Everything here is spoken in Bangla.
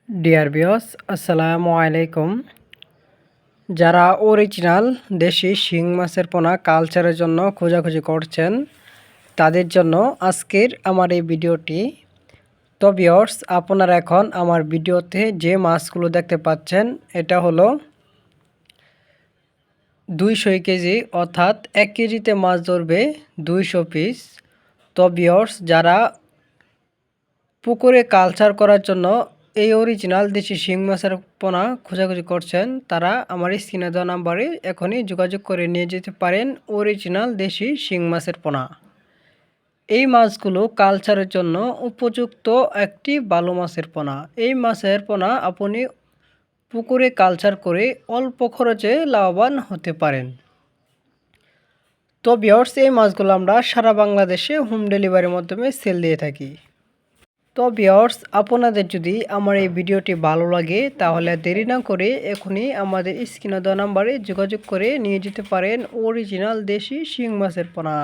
ডিয়ার ভিউয়ার্স, আসসালামু আলাইকুম। যারা অরিজিনাল দেশি শিং মাছের পোনা কালচারের জন্য খোঁজাখুঁজি করছেন তাদের জন্য আজকের আমার এই ভিডিওটি। তো ভিউয়ার্স, আপনারা এখন আমার ভিডিওতে যে মাছগুলো দেখতে পাচ্ছেন এটা হলো 200 কেজি, অর্থাৎ 1 কেজিতে মাছ ধরবে 200 পিস। তো ভিউয়ার্স, যারা পুকুরে কালচার করার জন্য এই অরিজিনাল দেশি শিং মাছের পোনা খোঁজাখুঁজি করছেন তারা আমার স্ক্রিনে দেওয়া নাম্বারে এখনই যোগাযোগ করে নিয়ে যেতে পারেন অরিজিনাল দেশি শিং মাছের পোনা। এই মাছগুলো কালচারের জন্য উপযুক্ত একটি ভালো মাছের পোনা। এই মাছের পোনা আপনি পুকুরে কালচার করে অল্প খরচে লাভবান হতে পারেন। তো ভিউয়ার্স, এই মাছগুলো আমরা সারা বাংলাদেশে হোম ডেলিভারির মাধ্যমে সেল দিয়ে থাকি। তো ভিউয়ার্স, আপনাদের যদি আমার এই ভিডিওটি ভালো লাগে তাহলে দেরি না করে এখনই আমাদের স্ক্রিনে দেওয়া নাম্বারে যোগাযোগ করে নিয়ে যেতে পারেন অরিজিনাল দেশি শিং মাছের পোনা।